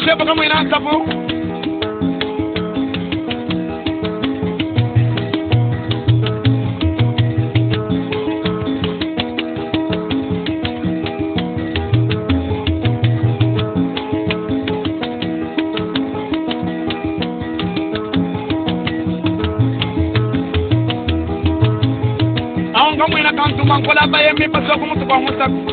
shepa kama inasabu. Aonga mwina kantu mankola baye mi paso kumutu kwa musaku.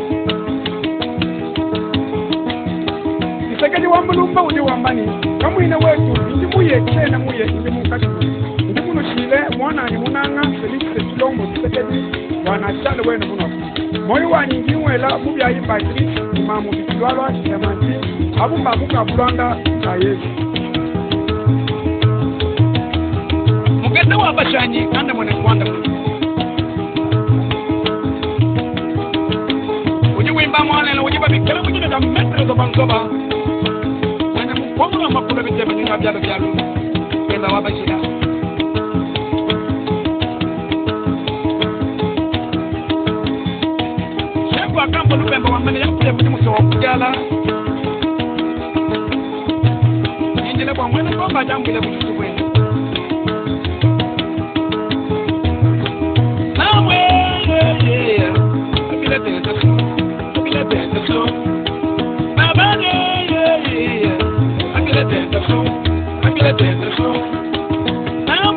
Sekedi wambulumba uli wambani kamwine wetu ndi muye chena muye ndi mukati ndi muno chile mwana ni munanga Felix Chilombo sekedi wanachale wene muno moyo wani ndiwela mubya yibakiri imamu bitwalwa yamanzi abumba bukabulanga na Yesu mugende wabashanyi kandi mune kwanda uji wimba mwana uji babikela uji na metro zo banzoba Wamuna makuna bitema ninga byalo byalo kenda wabashira Shebu akambo lupemba wamene yakule muso wakujala Injile kwa mwene komba jambu ile kuchukwe Nawe Abile tenda so Mabade I'm gonna take the phone. I'm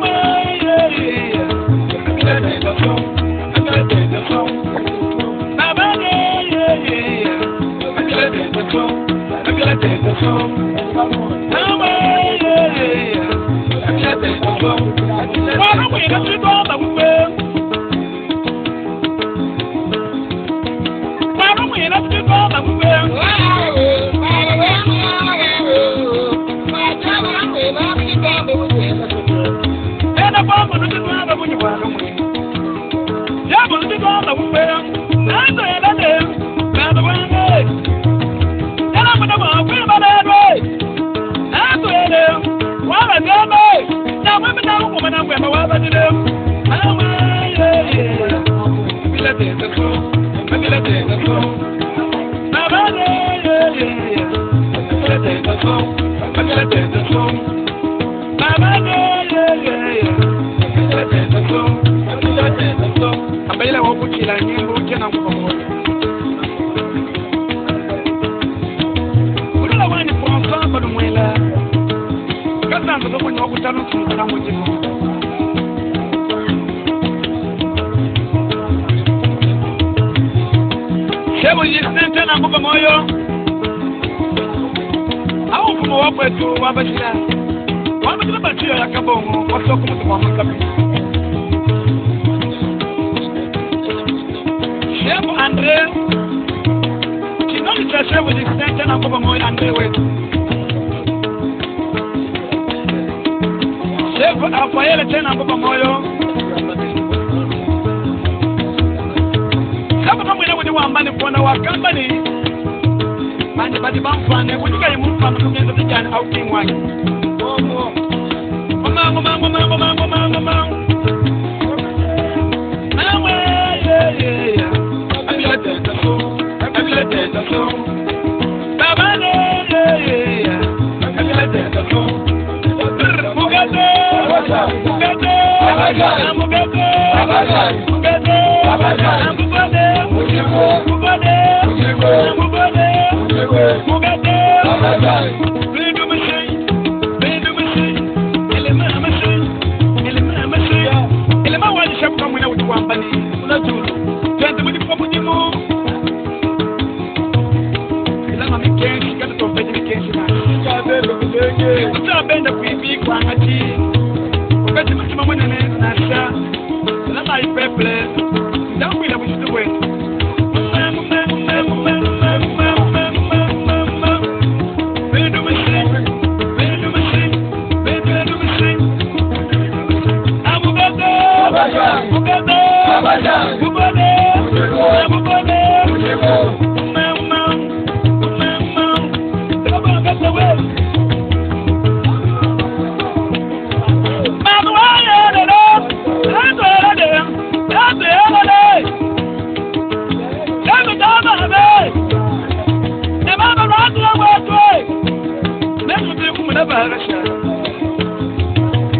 na bagasha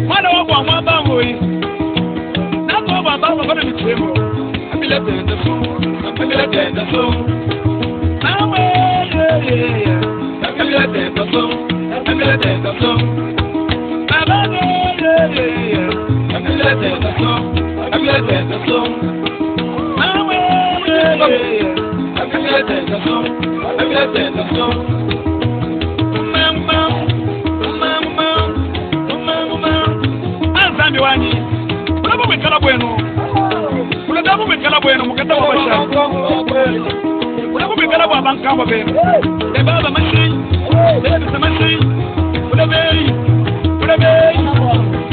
mwana wangu amwamba ngoi na kwa baba baba mitemo abile tenda so abile tenda so nawe abile tenda so abile tenda so baba abile tenda so abile tenda so nawe abile tenda so abile tenda so azambi wani kulabo mekala bwenu kulabo mekala bwenu mukata wa basha kulabo mekala bwa bankamba benu e baba mashi e mashi kulabe kulabe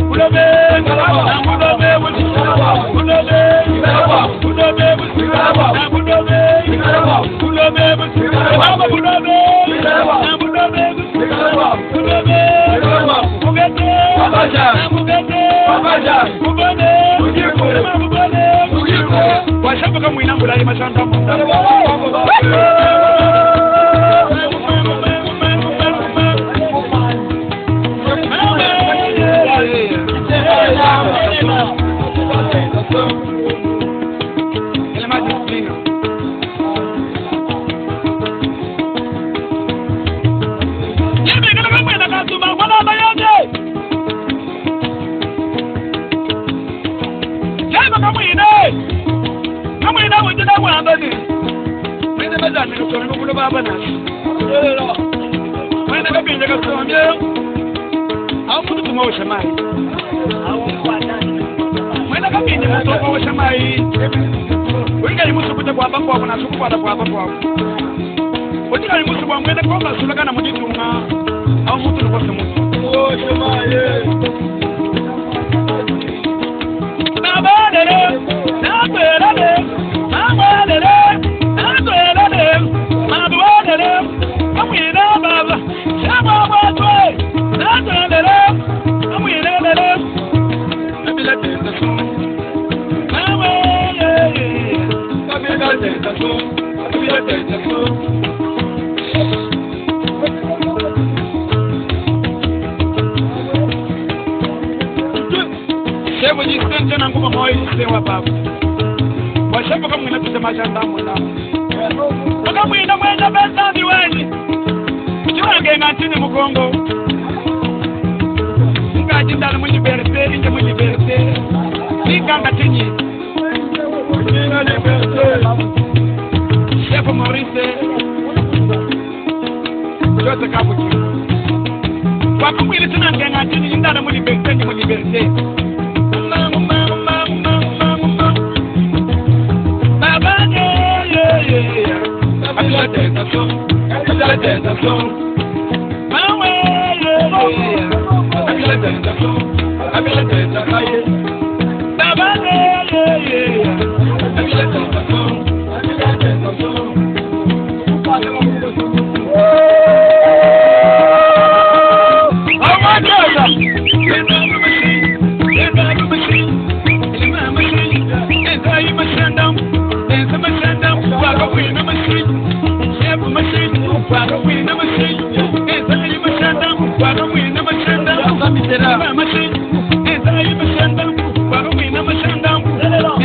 kulabe kulabe washabuka mwinangu lali mashanda Hello.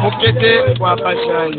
Mukete wa Bashani.